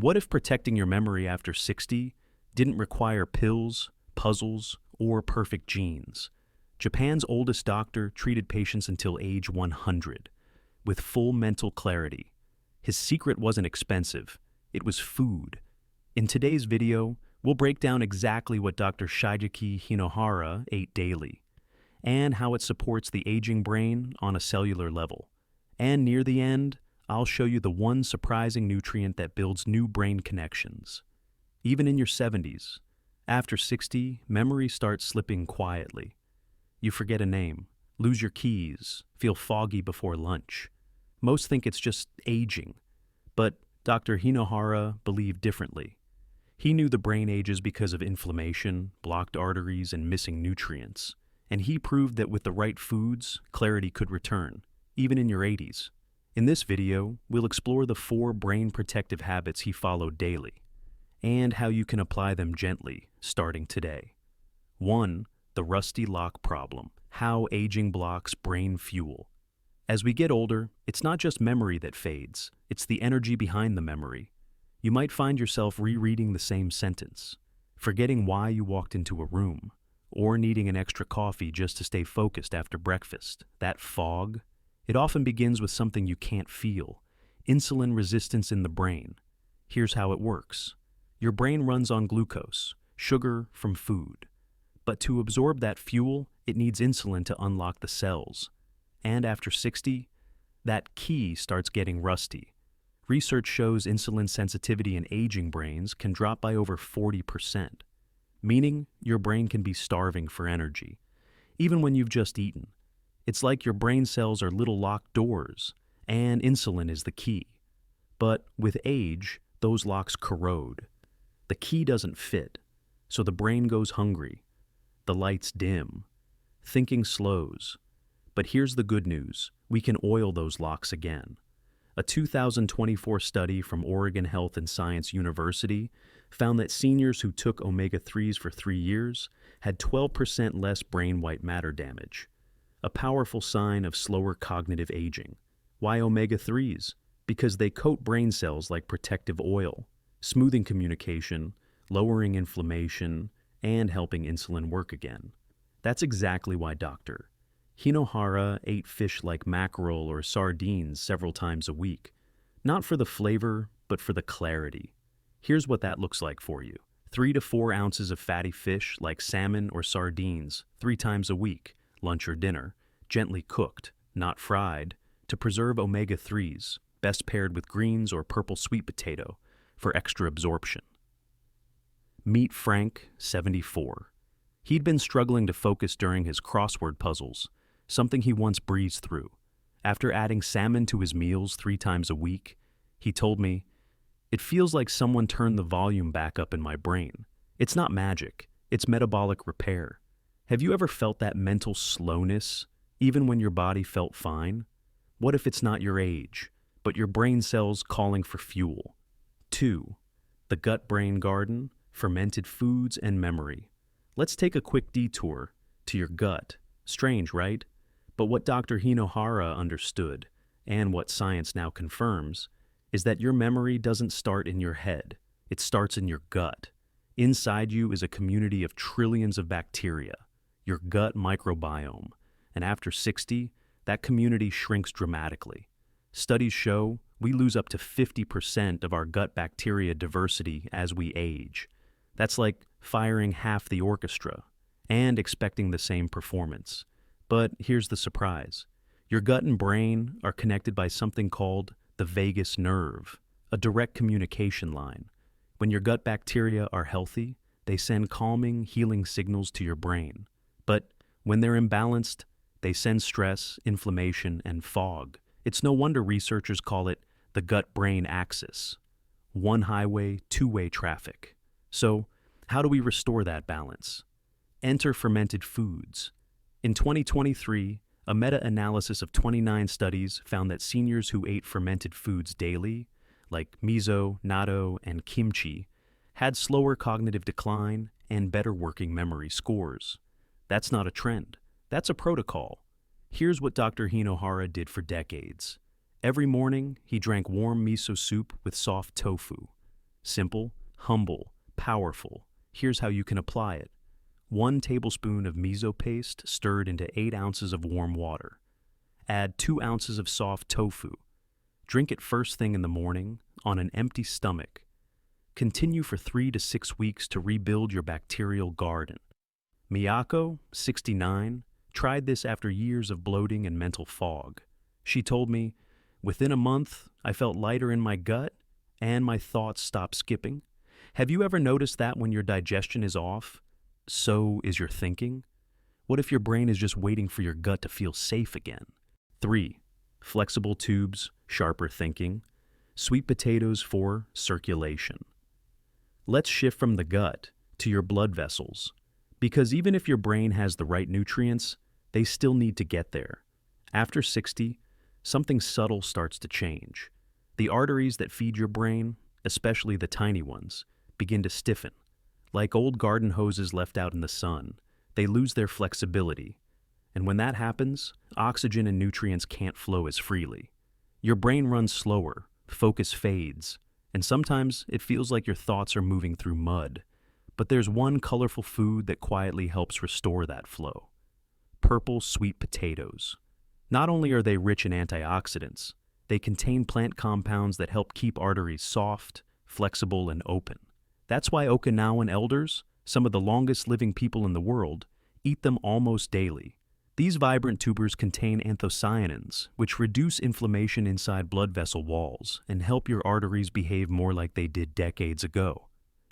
What if protecting your memory after 60 didn't require pills, puzzles, or perfect genes? Japan's oldest doctor treated patients until age 100, with full mental clarity. His secret wasn't expensive, it was food. In today's video, we'll break down exactly what Dr. Shigeaki Hinohara ate daily, and how it supports the aging brain on a cellular level. And near the end, I'll show you the one surprising nutrient that builds new brain connections. Even in your 70s, after 60, memory starts slipping quietly. You forget a name, lose your keys, feel foggy before lunch. Most think it's just aging, but Dr. Hinohara believed differently. He knew the brain ages because of inflammation, blocked arteries, and missing nutrients. And he proved that with the right foods, clarity could return, even in your 80s. In this video, we'll explore the 4 brain protective habits he followed daily, and how you can apply them gently, starting today. 1. The rusty lock problem. How aging blocks brain fuel. As we get older, it's not just memory that fades, it's the energy behind the memory. You might find yourself rereading the same sentence, forgetting why you walked into a room, or needing an extra coffee just to stay focused after breakfast. That fog, it often begins with something you can't feel: insulin resistance in the brain. Here's how it works. Your brain runs on glucose, sugar from food. But to absorb that fuel, it needs insulin to unlock the cells. And after 60, that key starts getting rusty. Research shows insulin sensitivity in aging brains can drop by over 40%, meaning your brain can be starving for energy, even when you've just eaten. It's like your brain cells are little locked doors, and insulin is the key. But with age, those locks corrode. The key doesn't fit, so the brain goes hungry. The lights dim. Thinking slows. But here's the good news. We can oil those locks again. A 2024 study from Oregon Health and Science University found that seniors who took omega-3s for 3 years had 12% less brain white matter damage, a powerful sign of slower cognitive aging. Why omega-3s? Because they coat brain cells like protective oil, smoothing communication, lowering inflammation, and helping insulin work again. That's exactly why Dr. Hinohara ate fish like mackerel or sardines several times a week, not for the flavor, but for the clarity. Here's what that looks like for you. 3 to 4 ounces of fatty fish like salmon or sardines 3 times a week, lunch or dinner, gently cooked, not fried, to preserve omega-3s, best paired with greens or purple sweet potato for extra absorption. Meet Frank, 74. He'd been struggling to focus during his crossword puzzles, something he once breezed through. After adding salmon to his meals 3 times a week, he told me, "It feels like someone turned the volume back up in my brain. It's not magic, it's metabolic repair." Have you ever felt that mental slowness, even when your body felt fine? What if it's not your age, but your brain cells calling for fuel? 2. The gut-brain garden, fermented foods and memory. Let's take a quick detour to your gut. Strange, right? But what Dr. Hinohara understood, and what science now confirms, is that your memory doesn't start in your head. It starts in your gut. Inside you is a community of trillions of bacteria, your gut microbiome. And after 60, that community shrinks dramatically. Studies show we lose up to 50% of our gut bacteria diversity as we age. That's like firing half the orchestra and expecting the same performance. But here's the surprise. Your gut and brain are connected by something called the vagus nerve, a direct communication line. When your gut bacteria are healthy, they send calming, healing signals to your brain. But when they're imbalanced, they send stress, inflammation, and fog. It's no wonder researchers call it the gut-brain axis. One highway, two-way traffic. So, how do we restore that balance? Enter fermented foods. In 2023, a meta-analysis of 29 studies found that seniors who ate fermented foods daily, like miso, natto, and kimchi, had slower cognitive decline and better working memory scores. That's not a trend. That's a protocol. Here's what Dr. Hinohara did for decades. Every morning, he drank warm miso soup with soft tofu. Simple, humble, powerful. Here's how you can apply it. 1 tablespoon of miso paste stirred into 8 ounces of warm water. Add 2 ounces of soft tofu. Drink it first thing in the morning on an empty stomach. Continue for 3 to 6 weeks to rebuild your bacterial garden. Miyako, 69, tried this after years of bloating and mental fog. She told me, "Within a month, I felt lighter in my gut and my thoughts stopped skipping." Have you ever noticed that when your digestion is off, so is your thinking? What if your brain is just waiting for your gut to feel safe again? 3. Flexible tubes, sharper thinking. Sweet potatoes for circulation. Let's shift from the gut to your blood vessels, because even if your brain has the right nutrients, they still need to get there. After 60, something subtle starts to change. The arteries that feed your brain, especially the tiny ones, begin to stiffen. Like old garden hoses left out in the sun, they lose their flexibility. And when that happens, oxygen and nutrients can't flow as freely. Your brain runs slower, focus fades, and sometimes it feels like your thoughts are moving through mud. But there's one colorful food that quietly helps restore that flow. Purple sweet potatoes. Not only are they rich in antioxidants, they contain plant compounds that help keep arteries soft, flexible, and open. That's why Okinawan elders, some of the longest living people in the world, eat them almost daily. These vibrant tubers contain anthocyanins, which reduce inflammation inside blood vessel walls and help your arteries behave more like they did decades ago.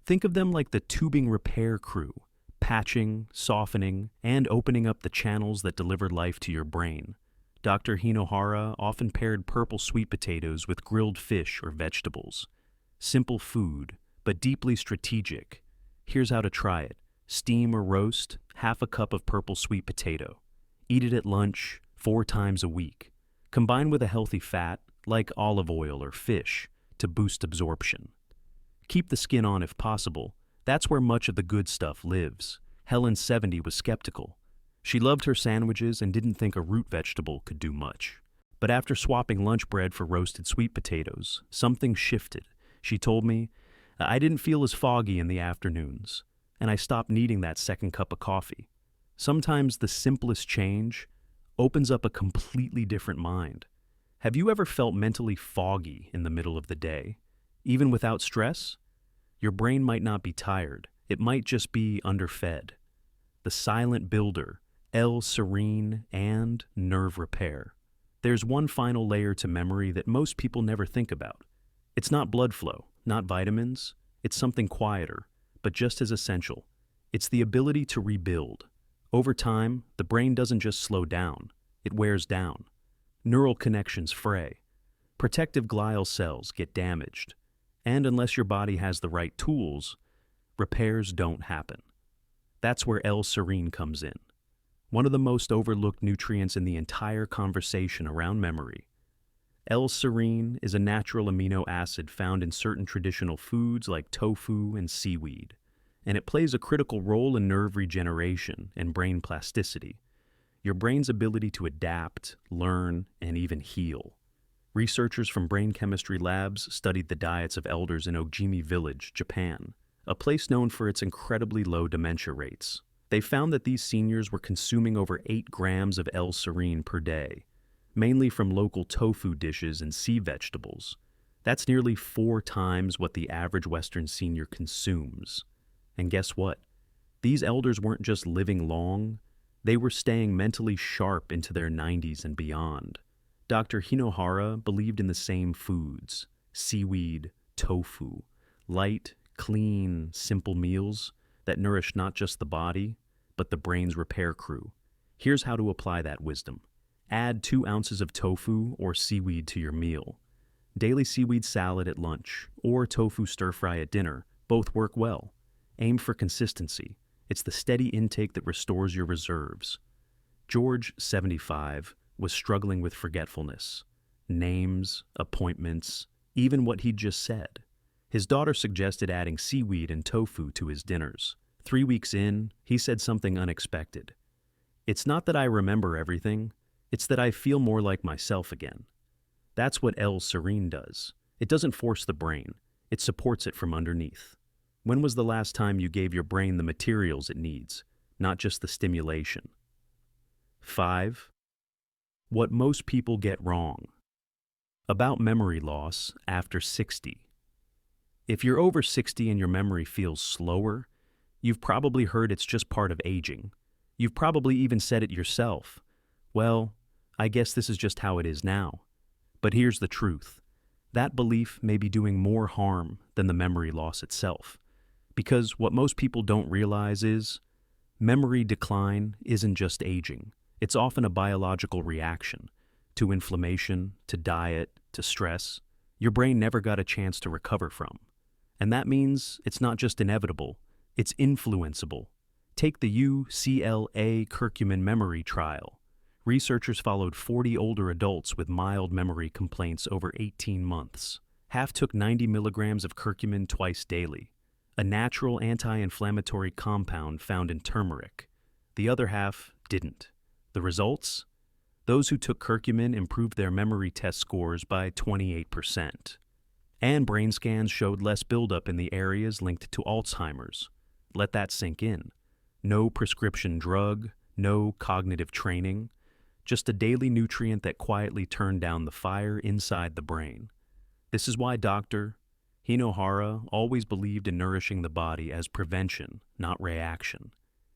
Think of them like the tubing repair crew, patching, softening, and opening up the channels that deliver life to your brain. Dr. Hinohara often paired purple sweet potatoes with grilled fish or vegetables. Simple food, but deeply strategic. Here's how to try it. Steam or roast half a cup of purple sweet potato. Eat it at lunch 4 times a week. Combine with a healthy fat, like olive oil or fish, to boost absorption. Keep the skin on if possible. That's where much of the good stuff lives. Helen, 70, was skeptical. She loved her sandwiches and didn't think a root vegetable could do much. But after swapping lunch bread for roasted sweet potatoes, something shifted. She told me, "I didn't feel as foggy in the afternoons, and I stopped needing that second cup of coffee." Sometimes the simplest change opens up a completely different mind. Have you ever felt mentally foggy in the middle of the day? Even without stress? Your brain might not be tired. It might just be underfed. The silent builder, l-serine, and nerve repair. There's one final layer to memory that most people never think about. It's not blood flow, not vitamins. It's something quieter, but just as essential. It's the ability to rebuild. Over time, the brain doesn't just slow down, it wears down. Neural connections fray. Protective glial cells get damaged. And unless your body has the right tools, repairs don't happen. That's where l-serine comes in. One of the most overlooked nutrients in the entire conversation around memory. L-serine is a natural amino acid found in certain traditional foods like tofu and seaweed, and it plays a critical role in nerve regeneration and brain plasticity, your brain's ability to adapt, learn, and even heal. Researchers from brain chemistry labs studied the diets of elders in Ojimi Village, Japan, a place known for its incredibly low dementia rates. They found that these seniors were consuming over 8 grams of l-serine per day, mainly from local tofu dishes and sea vegetables. That's nearly 4 times what the average Western senior consumes. And guess what? These elders weren't just living long, they were staying mentally sharp into their 90s and beyond. Dr. Hinohara believed in the same foods, seaweed, tofu, light, clean, simple meals that nourish not just the body, but the brain's repair crew. Here's how to apply that wisdom. Add 2 ounces of tofu or seaweed to your meal. Daily seaweed salad at lunch or tofu stir-fry at dinner both work well. Aim for consistency. It's the steady intake that restores your reserves. George, 75, was struggling with forgetfulness. Names, appointments, even what he'd just said. His daughter suggested adding seaweed and tofu to his dinners. 3 weeks in, he said something unexpected. "It's not that I remember everything, it's that I feel more like myself again." That's what l-serine does. It doesn't force the brain. It supports it from underneath. When was the last time you gave your brain the materials it needs, not just the stimulation? 5. What most people get wrong. About memory loss after 60. If you're over 60 and your memory feels slower, you've probably heard it's just part of aging. You've probably even said it yourself. Well, I guess this is just how it is now. But here's the truth. That belief may be doing more harm than the memory loss itself. Because what most people don't realize is, memory decline isn't just aging. It's often a biological reaction to inflammation, to diet, to stress your brain never got a chance to recover from. And that means it's not just inevitable, it's influenceable. Take the UCLA curcumin memory trial. Researchers followed 40 older adults with mild memory complaints over 18 months. Half took 90 milligrams of curcumin twice daily, a natural anti-inflammatory compound found in turmeric. The other half didn't. The results? Those who took curcumin improved their memory test scores by 28%. And brain scans showed less buildup in the areas linked to Alzheimer's. Let that sink in. No prescription drug, no cognitive training, just a daily nutrient that quietly turned down the fire inside the brain. This is why Dr. Hinohara always believed in nourishing the body as prevention, not reaction.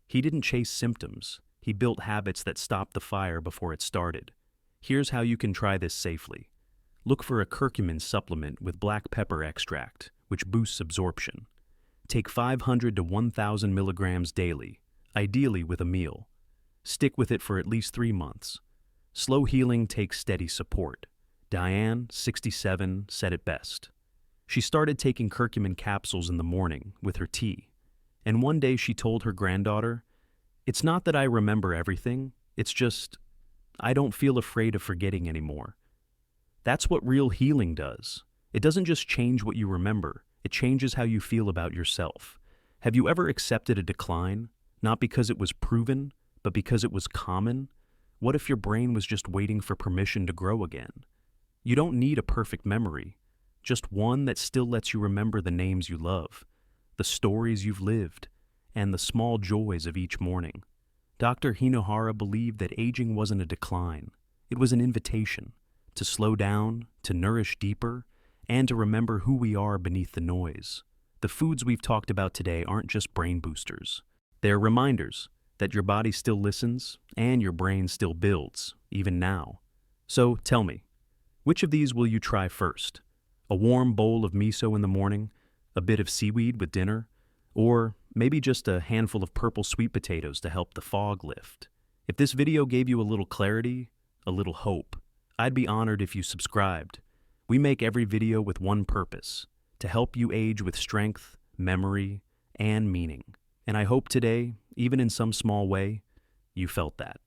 He didn't chase symptoms. He built habits that stopped the fire before it started. Here's how you can try this safely. Look for a curcumin supplement with black pepper extract, which boosts absorption. Take 500 to 1,000 milligrams daily, ideally with a meal. Stick with it for at least 3 months. Slow healing takes steady support. Diane, 67, said it best. She started taking curcumin capsules in the morning with her tea. And one day she told her granddaughter, "It's not that I remember everything, it's just, I don't feel afraid of forgetting anymore." That's what real healing does. It doesn't just change what you remember, it changes how you feel about yourself. Have you ever accepted a decline, not because it was proven, but because it was common? What if your brain was just waiting for permission to grow again? You don't need a perfect memory, just one that still lets you remember the names you love, the stories you've lived, and the small joys of each morning. Dr. Hinohara believed that aging wasn't a decline, it was an invitation to slow down, to nourish deeper, and to remember who we are beneath the noise. The foods we've talked about today aren't just brain boosters. They're reminders that your body still listens and your brain still builds, even now. So tell me, which of these will you try first? A warm bowl of miso in the morning, a bit of seaweed with dinner, or maybe just a handful of purple sweet potatoes to help the fog lift? If this video gave you a little clarity, a little hope, I'd be honored if you subscribed. We make every video with one purpose, to help you age with strength, memory, and meaning. And I hope today, even in some small way, you felt that.